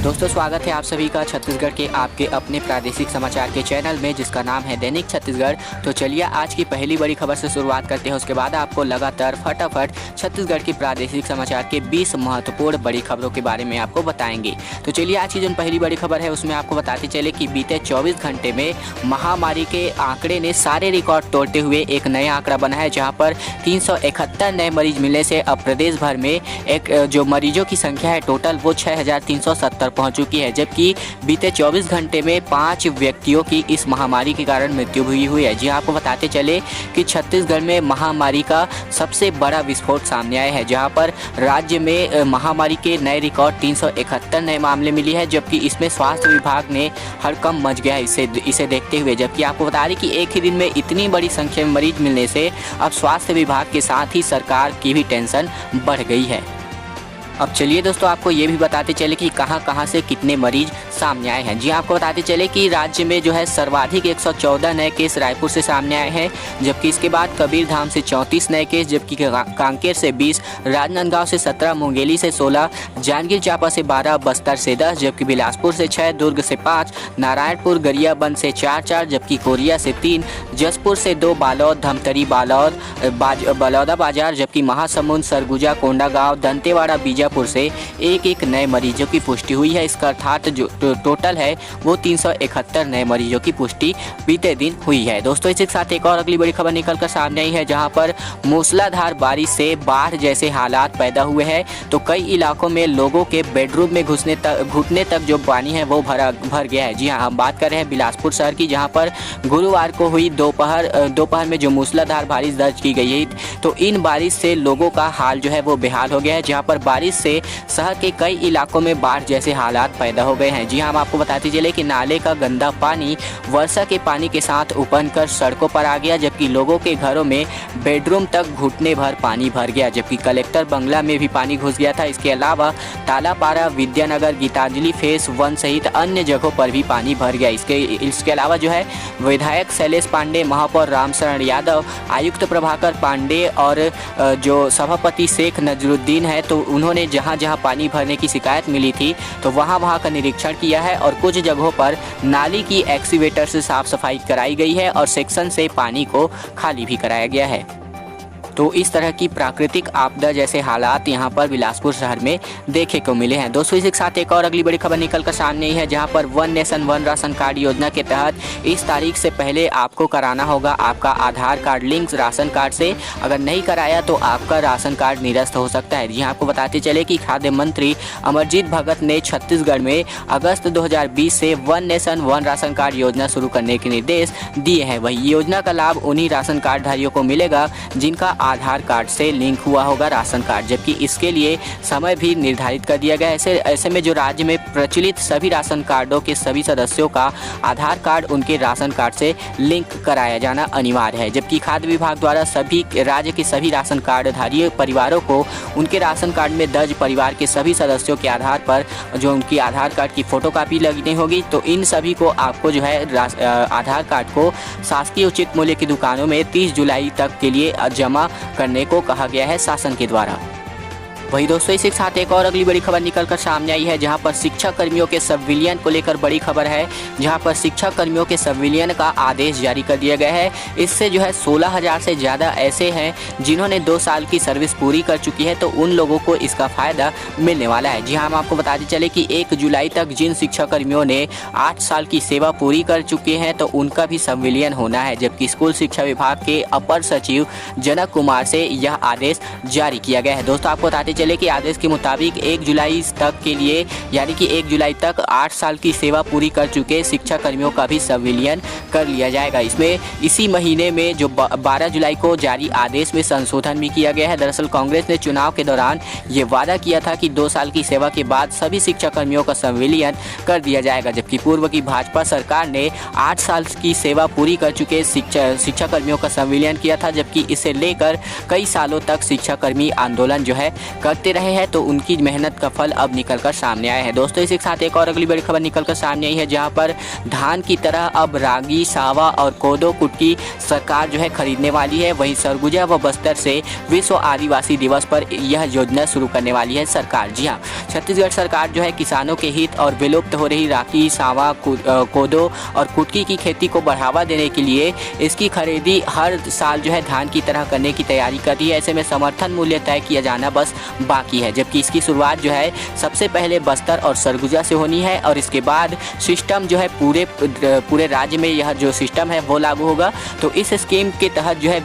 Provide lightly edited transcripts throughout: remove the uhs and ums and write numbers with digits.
दोस्तों स्वागत है आप सभी का छत्तीसगढ़ के आपके अपने प्रादेशिक समाचार के चैनल में, जिसका नाम है दैनिक छत्तीसगढ़। तो चलिए आज की पहली बड़ी खबर से शुरुआत करते हैं, उसके बाद आपको लगातार फटाफट छत्तीसगढ़ की प्रादेशिक समाचार के 20 महत्वपूर्ण बड़ी खबरों के बारे में आपको बताएंगे। तो चलिए आज की जो पहली बड़ी खबर है उसमें आपको बताते चले कि बीते 24 घंटे में महामारी के आंकड़े ने सारे रिकॉर्ड तोड़ते हुए एक नया आंकड़ा बना है, जहाँ पर 371 नए मरीज मिलने से अब प्रदेश भर में एक जो मरीजों की संख्या है टोटल वो 6370 पहुंच चुकी है। जबकि बीते 24 घंटे में 5 व्यक्तियों की इस महामारी के कारण मृत्यु हुई है। जी आपको बताते चले कि छत्तीसगढ़ में महामारी का सबसे बड़ा विस्फोट सामने आया है, जहां पर राज्य में महामारी के नए रिकॉर्ड 371 नए मामले मिली है, जबकि इसमें स्वास्थ्य विभाग ने हड़कंप मच गया है इसे देखते हुए। जबकि आपको बता दें कि एक ही दिन में इतनी बड़ी संख्या में मरीज मिलने से अब स्वास्थ्य विभाग के साथ ही सरकार की भी टेंशन बढ़ गई है। अब चलिए दोस्तों आपको ये भी बताते चले कि कहां से कितने मरीज सामने आए हैं। जी आपको बताते चले कि राज्य में जो है सर्वाधिक 114 नए केस रायपुर से सामने आए हैं, जबकि इसके बाद कबीरधाम से 34 नए केस, जबकि कांकेर से 20, राजनांदगांव से 17, मुंगेली से 16, जांजगीर चांपा से 12, बस्तर से 10, जबकि बिलासपुर से 6, दुर्ग से 5, नारायणपुर गरियाबंद से 4, जबकि कोरिया से 3, जसपुर से 2, बालोद, धमतरी, बलौदाबाजार, जबकि महासमुंद, सरगुजा, कोंडागांव, दंतेवाड़ा, बीजापुर से एक नए मरीजों की पुष्टि हुई है। इसका अर्थात जो टोटल है वो 371 नए मरीजों की पुष्टि बीते दिन हुई है। दोस्तों इसी के साथ एक और अगली बड़ी खबर निकलकर सामने आई है, जहां पर मूसलाधार बारिश से बाढ़ जैसे हालात पैदा हुए हैं। तो कई इलाकों में लोगों के बेडरूम में घुटने तक जो पानी है वो भर गया है। जी हाँ, हम बात कर रहे हैं बिलासपुर शहर की, जहाँ पर गुरुवार को हुई दोपहर में जो मूसलाधार बारिश दर्ज की गई है। तो इन बारिश से लोगों का हाल जो है वो बेहाल हो गया है, जहाँ पर बारिश से शहर के कई इलाकों में बाढ़ जैसे हालात पैदा हो गए हैं। जी हाँ, हम आपको बताते चले कि नाले का गंदा पानी वर्षा के पानी के साथ उफनकर सड़कों पर आ गया, जबकि लोगों के घरों में बेडरूम तक घुटने भर पानी भर गया, जबकि कलेक्टर बंगला में भी पानी घुस गया था। इसके अलावा तालापारा, विद्यानगर, गीतांजलि फेस 1 सहित अन्य जगहों पर भी पानी भर गया। इसके अलावा जो है विधायक शैलेश पांडे, महापौर रामशरण यादव, आयुक्त प्रभाकर पांडे और जो सभापति शेख नजरुद्दीन है, तो उन्होंने जहां जहां पानी भरने की शिकायत मिली थी तो वहां का निरीक्षण किया है और कुछ जगहों पर नाली की एक्सीवेटर से साफ सफाई कराई गई है और सेक्शन से पानी को खाली भी कराया गया है। तो इस तरह की प्राकृतिक आपदा जैसे हालात यहाँ पर बिलासपुर शहर में देखे को मिले हैं। दोस्तों इसी के साथ एक और अगली बड़ी खबर निकल कर सामने आई है, जहाँ पर one nation one ration card योजना के तहत इस तारीख से पहले आपको कराना होगा आपका आधार कार्ड लिंक राशन कार्ड से। अगर नहीं कराया तो आपका राशन कार्ड निरस्त हो सकता है। यहाँ आपको बताते चले कि खाद्य मंत्री अमरजीत भगत ने छत्तीसगढ़ में अगस्त 2020 से one nation one ration card योजना शुरू करने के निर्देश दिए हैं। वही योजना का लाभ उन्हीं राशन कार्ड धारियों को मिलेगा जिनका आधार कार्ड से लिंक हुआ होगा राशन कार्ड, जबकि इसके लिए समय भी निर्धारित कर दिया गया है। ऐसे में जो राज्य में प्रचलित सभी राशन कार्डों के सभी सदस्यों का आधार कार्ड उनके राशन कार्ड से लिंक कराया जाना अनिवार्य है, जबकि खाद्य विभाग द्वारा सभी राज्य के सभी राशन कार्डधारी परिवारों को उनके राशन कार्ड में दर्ज परिवार के सभी सदस्यों के आधार पर जो उनकी आधार कार्ड की फोटोकॉपी लगनी होगी, तो इन सभी को आपको जो है आधार कार्ड को शासकीय उचित मूल्य की दुकानों में 30 जुलाई तक के लिए जमा करने को कहा गया है शासन के द्वारा। वही दोस्तों इसी के साथ एक और अगली बड़ी खबर निकलकर सामने आई है, जहां पर शिक्षा कर्मियों के सब विलियन को लेकर बड़ी खबर है, जहां पर शिक्षा कर्मियों के सब विलियन का आदेश जारी कर दिया गया है। इससे जो है 16,000 से ज़्यादा ऐसे हैं जिन्होंने 2 साल की सर्विस पूरी कर चुकी है, तो उन लोगों को इसका फ़ायदा मिलने वाला है। जी हाँ, हम आपको बताते चले कि 1 जुलाई तक जिन शिक्षा कर्मियों ने 8 साल की सेवा पूरी कर चुके हैं तो उनका भी सब विलियन होना है, जबकि स्कूल शिक्षा विभाग के अपर सचिव जनक कुमार से यह आदेश जारी किया गया है। दोस्तों आपको बताते चले कि आदेश के मुताबिक 1 जुलाई तक के लिए यानी कि 1 जुलाई तक 8 साल की सेवा पूरी कर चुके शिक्षा कर्मियों का भी सब विलियन कर लिया जाएगा। इसमें इसी महीने में जो 12 जुलाई को जारी आदेश में संशोधन भी किया गया है। दरअसल कांग्रेस ने चुनाव के दौरान ये वादा किया था कि 2 साल की सेवा के बाद सभी शिक्षा कर्मियों का सब विलियन कर दिया जाएगा, जबकि पूर्व की भाजपा सरकार ने 8 साल की सेवा पूरी कर चुके शिक्षा कर्मियों का सब विलियन किया था, जबकि इसे लेकर कई सालों तक शिक्षाकर्मी आंदोलन जो है कर करते रहे हैं, तो उनकी मेहनत का फल अब निकल कर सामने आया है। दोस्तों इसी के साथ एक और अगली बड़ी खबर निकल कर सामने आई है, जहां पर धान की तरह अब रागी, सावा और कोदो कुटकी सरकार जो है खरीदने वाली है। वहीं सरगुजा व बस्तर से विश्व आदिवासी दिवस पर यह योजना शुरू करने वाली है सरकार। जी हाँ, छत्तीसगढ़ सरकार जो है किसानों के हित और विलुप्त हो रही रागी, सावा, कोदो और कुटकी की खेती को बढ़ावा देने के लिए इसकी खरीदी हर साल जो है धान की तरह करने की तैयारी कर रही है। ऐसे में समर्थन मूल्य तय किया जाना बस बाकी है, जबकि इसकी शुरुआत जो है सबसे पहले बस्तर और सरगुजा से होनी है और इसके बाद सिस्टम जो है पूरे राज्य में यह जो सिस्टम है वो लागू होगा। तो इस स्कीम के तहत जो है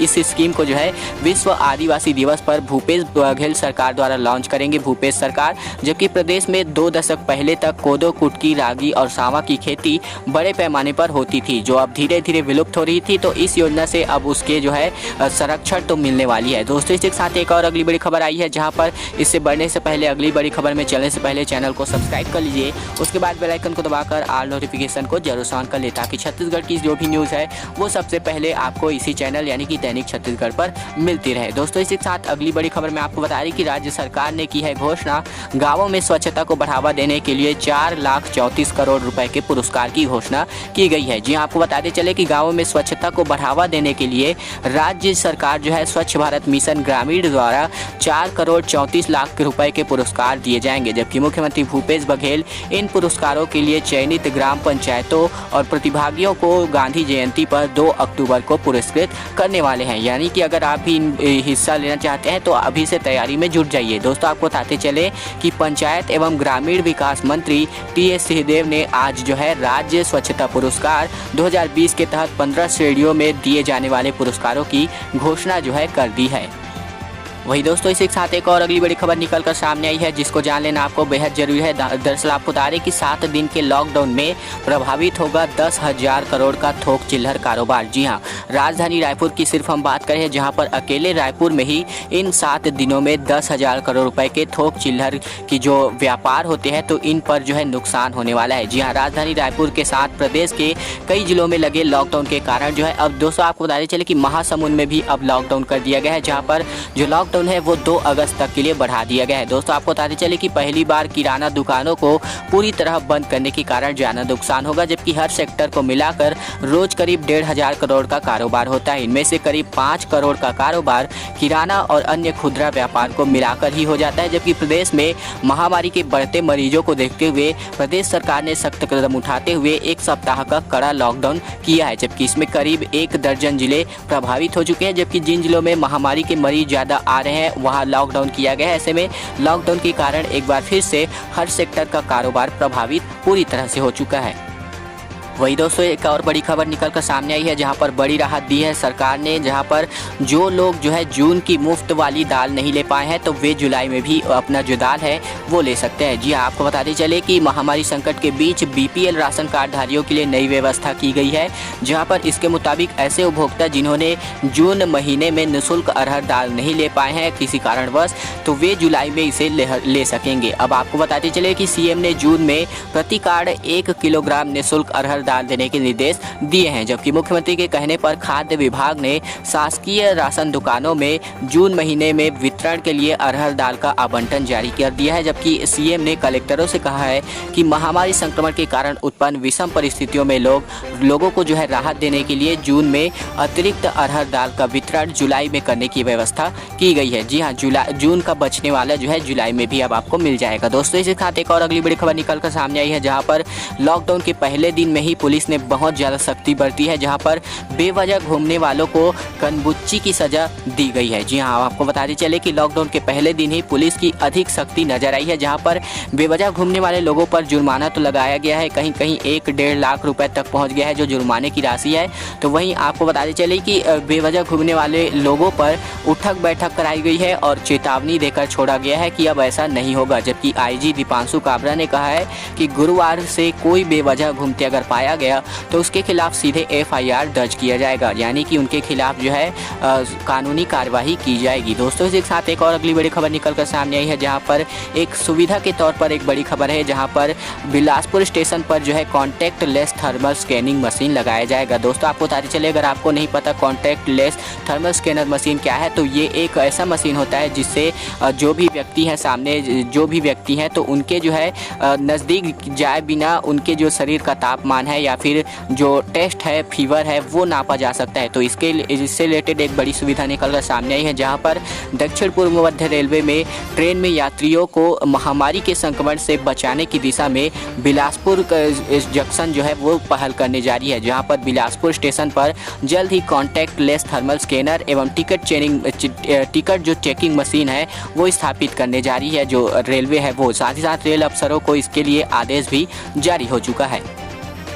इस स्कीम को जो है विश्व आदिवासी दिवस पर भूपेश बघेल सरकार द्वारा लॉन्च करेंगे भूपेश सरकार। जबकि प्रदेश में 2 दशक पहले तक कोदो, कुटकी, रागी और सावा की खेती बड़े पैमाने पर होती थी, जो अब धीरे धीरे विलुप्त हो रही थी। तो इस योजना से अब उसके जो है संरक्षण तो मिलने वाली है। दोस्तों इसके साथ एक और अगली बड़ी खबर आई है, जहां पर इससे बढ़ने से पहले अगली बड़ी खबर में चलने से पहले चैनल को सब्सक्राइब कर लीजिए, उसके बाद बेल आइकन को दबाकर ऑल नोटिफिकेशन को जरूर ऑन कर ले, ताकि छत्तीसगढ़ की जो भी न्यूज़ है वो सबसे पहले आपको इसी चैनल यानी कि दैनिक छत्तीसगढ़ पर मिलती रहे। दोस्तों इसी के साथ अगली बड़ी खबर में आपको बता रही कि राज्य सरकार ने की है घोषणा, गाँवों में स्वच्छता को बढ़ावा देने के लिए 4,34 करोड़ रुपए के पुरस्कार की घोषणा की गई है। जी आपको बताते चले कि गाँवों में स्वच्छता को बढ़ावा देने के लिए राज्य सरकार जो है स्वच्छ भारत मिशन ग्रामीण द्वारा 4,34 करोड़ रुपए के पुरस्कार दिए जाएंगे। जबकि मुख्यमंत्री भूपेश बघेल इन पुरस्कारों के लिए चयनित ग्राम पंचायतों और प्रतिभागियों को गांधी जयंती पर 2 अक्टूबर को पुरस्कृत करने वाले हैं। यानी कि अगर आप भी हिस्सा लेना चाहते हैं तो अभी से तैयारी में जुट जाइए। दोस्तों आपको बताते चले कि पंचायत एवं ग्रामीण विकास मंत्री टी.एस. सिंहदेव ने आज जो है राज्य स्वच्छता पुरस्कार 2020 के तहत 15 श्रेणियों में दिए जाने वाले पुरस्कारों की घोषणा जो है कर दी है। वही दोस्तों इसी के साथ एक और अगली बड़ी खबर निकलकर सामने आई है, जिसको जान लेना आपको बेहद जरूरी है। दरअसल आपको बता दें कि 7 दिन के लॉकडाउन में प्रभावित होगा 10,000 करोड़ का थोक चिल्लर कारोबार। जी हाँ, राजधानी रायपुर की सिर्फ हम बात करें, जहां पर अकेले रायपुर में ही इन 7 दिनों में 10,000 करोड़ रुपए के थोक चिल्लर की जो व्यापार होते हैं तो इन पर जो है नुकसान होने वाला है। जी हाँ, राजधानी रायपुर के साथ प्रदेश के कई जिलों में लगे लॉकडाउन के कारण जो है अब दोस्तों आपको बताते चले कि महासमुंद में भी अब लॉकडाउन कर दिया गया है, जहाँ पर जो लॉकडाउन है वो 2 अगस्त तक के लिए बढ़ा दिया गया है। दोस्तों आपको बताते चले कि पहली बार किराना दुकानों को पूरी तरह बंद करने के कारण ज्यादा नुकसान होगा, जबकि हर सेक्टर को मिलाकर रोज करीब 1,500 करोड़ का कारोबार होता है। इनमें से करीब 5 करोड़ का कारोबार किराना और अन्य खुदरा व्यापार को मिलाकर ही हो जाता है। जबकि प्रदेश में महामारी के बढ़ते मरीजों को देखते हुए प्रदेश सरकार ने सख्त कदम उठाते हुए 1 सप्ताह का कड़ा लॉकडाउन किया है, जबकि इसमें करीब 1 दर्जन जिले प्रभावित हो चुके हैं। जबकि जिन जिलों में महामारी के मरीज ज्यादा आ रहे हैं वहां लॉकडाउन किया गया है। ऐसे में लॉकडाउन के कारण एक बार फिर से हर सेक्टर का कारोबार प्रभावित पूरी तरह से हो चुका है। वही दोस्तों एक और बड़ी खबर निकल कर सामने आई है, जहां पर बड़ी राहत दी है सरकार ने, जहां पर जो लोग जो है जून की मुफ्त वाली दाल नहीं ले पाए हैं तो वे जुलाई में भी अपना जो दाल है वो ले सकते हैं। जी हाँ, आपको बताते चले कि महामारी संकट के बीच बीपीएल राशन कार्डधारियों के लिए नई व्यवस्था की गई है, जहां पर इसके मुताबिक ऐसे उपभोक्ता जिन्होंने जून महीने में निःशुल्क अरहर दाल नहीं ले पाए हैं किसी कारणवश, तो वे जुलाई में इसे ले सकेंगे। अब आपको बताते चले कि सीएम ने जून में प्रति कार्ड 1 किलोग्राम निःशुल्क अरहर दाल देने के निर्देश दिए हैं। जबकि मुख्यमंत्री के कहने पर खाद्य विभाग ने शासकीय राशन दुकानों में जून महीने में वितरण के लिए अरहर दाल का आवंटन जारी कर दिया है। जबकि सीएम ने कलेक्टरों से कहा है कि महामारी संक्रमण के कारण उत्पन्न विषम परिस्थितियों में लोगों को जो है राहत देने के लिए जून में अतिरिक्त अरहर दाल का वितरण जुलाई में करने की व्यवस्था की गई है। जी हाँ, जून का बचने वाला जो है जुलाई में भी अब आपको मिल जाएगा। दोस्तों इसी साथ एक और अगली बड़ी खबर निकल कर सामने आई है, जहाँ पर लॉकडाउन के पहले दिन में ही पुलिस ने बहुत ज़्यादा सख्ती बरती है, जहां पर बेवजह घूमने वालों को कनबुच्ची की सजा दी गई है। जी हां, आपको बताते चले कि लॉकडाउन के पहले दिन ही पुलिस की अधिक सख्ती नजर आई है, जहां पर बेवजह घूमने वाले लोगों पर जुर्माना तो लगाया गया है, कहीं कहीं 1-1.5 लाख रुपए तक पहुंच गया है जो जुर्माने की राशि है। तो वहीं आपको बताते चले कि बेवजह घूमने वाले लोगों पर उठक बैठक कराई गई है और चेतावनी देकर छोड़ा गया है कि अब ऐसा नहीं होगा। जबकि आईजी दीपांशु काबरा ने कहा है कि गुरुवार से कोई बेवजह घूमते अगर पाए पाया गया तो उसके खिलाफ सीधे FIR दर्ज किया जाएगा, यानी कि उनके खिलाफ जो है कानूनी कार्यवाही की जाएगी। दोस्तों इसी के साथ एक और अगली बड़ी खबर निकल कर सामने आई है, जहां पर एक सुविधा के तौर पर एक बड़ी खबर है, जहां पर बिलासपुर स्टेशन पर जो है contact less thermal scanning machine लगाया जाएगा। दोस्तों आपको बताते चले, अगर आपको नहीं पता contact less thermal scanner machine क्या है, तो ये एक ऐसा मशीन होता है जिससे जो भी व्यक्ति है सामने जो भी व्यक्ति हैं तो उनके जो है नज़दीक जाए बिना उनके जो शरीर का तापमान है या फिर जो टेस्ट है, फीवर है, वो नापा जा सकता है। तो इससे रिलेटेड एक बड़ी सुविधा निकल कर सामने आई है, जहां पर दक्षिण पूर्व मध्य रेलवे में ट्रेन में यात्रियों को महामारी के संक्रमण से बचाने की दिशा में बिलासपुर जंक्शन जो है वो पहल करने जा रही है, जहां पर बिलासपुर स्टेशन पर जल्द ही कॉन्टैक्ट लेस थर्मल स्कैनर एवं टिकट जो चेकिंग मशीन है वो स्थापित करने जा रही है जो रेलवे है वो। साथ ही साथ रेल अफसरों को इसके लिए आदेश भी जारी हो चुका है।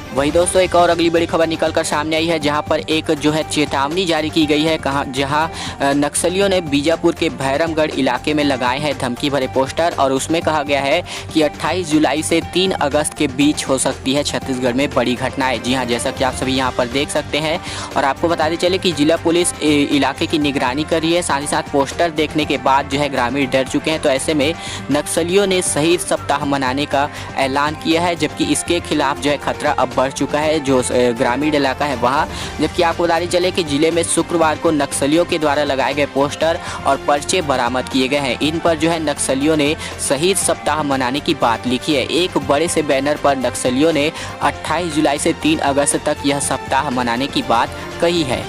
वही दोस्तों एक और अगली बड़ी खबर निकल कर सामने आई है, जहां पर एक जो है चेतावनी जारी की गई है, जहां नक्सलियों ने बीजापुर के भैरमगढ़ इलाके में लगाए हैं धमकी भरे पोस्टर, और उसमें कहा गया है कि 28 जुलाई से 3 अगस्त के बीच हो सकती है छत्तीसगढ़ में बड़ी घटनाएं। जी हां, जैसा कि आप सभी यहां पर देख सकते हैं। और आपको बताते चले कि जिला पुलिस इलाके की निगरानी कर रही है, साथ ही साथ पोस्टर देखने के बाद जो है ग्रामीण डर चुके हैं। तो ऐसे में नक्सलियों ने शहीद सप्ताह मनाने का ऐलान किया है, जबकि इसके खिलाफ जो है खतरा अब बढ़ चुका है जो ग्रामीण इलाका है वहाँ। जबकि आपको बताते चले कि जिले में शुक्रवार को नक्सलियों के द्वारा लगाए गए पोस्टर और पर्चे बरामद किए गए हैं। इन पर जो है नक्सलियों ने शहीद सप्ताह मनाने की बात लिखी है। एक बड़े से बैनर पर नक्सलियों ने 28 जुलाई से 3 अगस्त तक यह सप्ताह मनाने की बात कही है।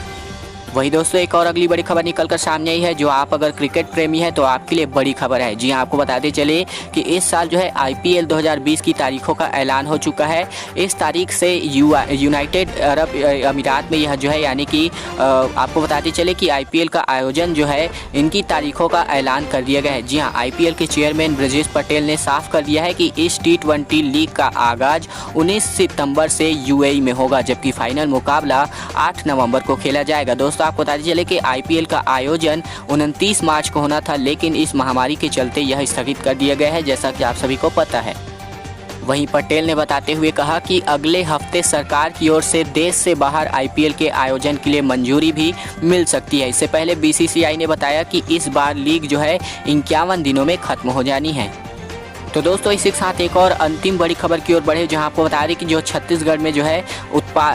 वही दोस्तों एक और अगली बड़ी खबर निकलकर सामने आई है, जो आप अगर क्रिकेट प्रेमी हैं तो आपके लिए बड़ी खबर है। जी हां, आपको बताते चले कि इस साल जो है IPL 2020 की तारीखों का ऐलान हो चुका है। इस तारीख से यूनाइटेड अरब अमीरात में यह जो है, यानी कि आपको बताते चले कि IPL का आयोजन जो है इनकी तारीखों का ऐलान कर दिया गया है। जी हाँ, IPL के चेयरमैन ब्रजेश पटेल ने साफ कर दिया है कि इस T20 लीग का आगाज 19 सितंबर से UAE में होगा, जबकि फाइनल मुकाबला 8 नवंबर को खेला जाएगा। दोस्तों आपको बताते चले कि IPL का आयोजन 29 मार्च को होना था, लेकिन इस महामारी के चलते यह स्थगित कर दिया गया है, जैसा कि आप सभी को पता है। वहीं पटेल ने बताते हुए कहा कि अगले हफ्ते सरकार की ओर से देश से बाहर IPL के आयोजन के लिए मंजूरी भी मिल सकती है। इससे पहले BCCI ने बताया कि इस बार लीग जो है 51 दिनों में खत्म हो जानी है। तो दोस्तों इसी के साथ एक और अंतिम बड़ी खबर की ओर बढ़े, जहां आपको बता दें कि जो छत्तीसगढ़ में जो है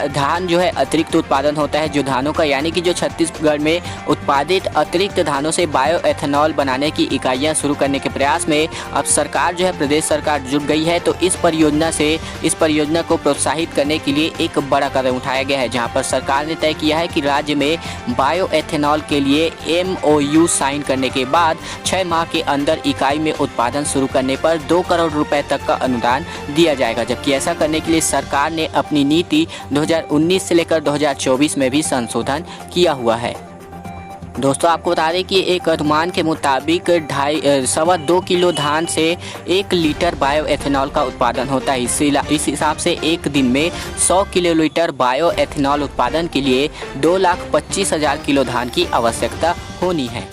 धान जो है अतिरिक्त उत्पादन होता है जो धानों का, यानी कि जो छत्तीसगढ़ में उत्पादित अतिरिक्त धानों से बायो एथेनॉल बनाने की इकाइयां शुरू करने के प्रयास में अब सरकार जो है प्रदेश सरकार जुट गई है। तो इस परियोजना को प्रोत्साहित करने के लिए एक बड़ा कदम उठाया गया है, जहाँ पर सरकार ने तय किया है कि राज्य में बायो एथेनॉल के लिए MOU साइन करने के बाद 6 माह के अंदर इकाई में उत्पादन शुरू करने पर 2 करोड़ रुपए तक का अनुदान दिया जाएगा। जबकि ऐसा करने के लिए सरकार ने अपनी नीति 2019 से लेकर 2024 में भी संशोधन किया हुआ है। दोस्तों आपको बता दें कि एक अनुमान के मुताबिक 2.25 किलो धान से 1 लीटर बायो एथेनॉल का उत्पादन होता है। इस हिसाब से एक दिन में 100 किलोलीटर बायो एथेनॉल उत्पादन के लिए 2,25,000 किलो धान की आवश्यकता होनी है।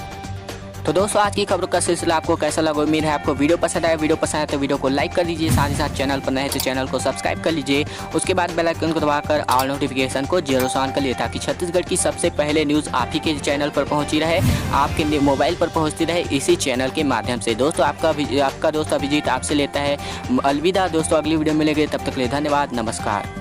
तो दोस्तों आज की खबरों का सिलसिला आपको कैसा लगा, उम्मीद है आपको वीडियो पसंद आया। वीडियो पसंद आए तो वीडियो को लाइक कर दीजिए, साथ ही साथ चैनल पर नए हैं तो चैनल को सब्सक्राइब कर लीजिए। उसके बाद बेल आइकन को दबाकर ऑल नोटिफिकेशन को जरूर ऑन कर लिए, ताकि छत्तीसगढ़ की सबसे पहले न्यूज़ आप ही के चैनल पर पहुंची रहे, आपके मोबाइल पर पहुंचती रहे इसी चैनल के माध्यम से। दोस्तों आपका दोस्त अभिजीत आपसे लेता है अलविदा। दोस्तों अगली वीडियो मिलेंगे, तब तक के लिए धन्यवाद, नमस्कार।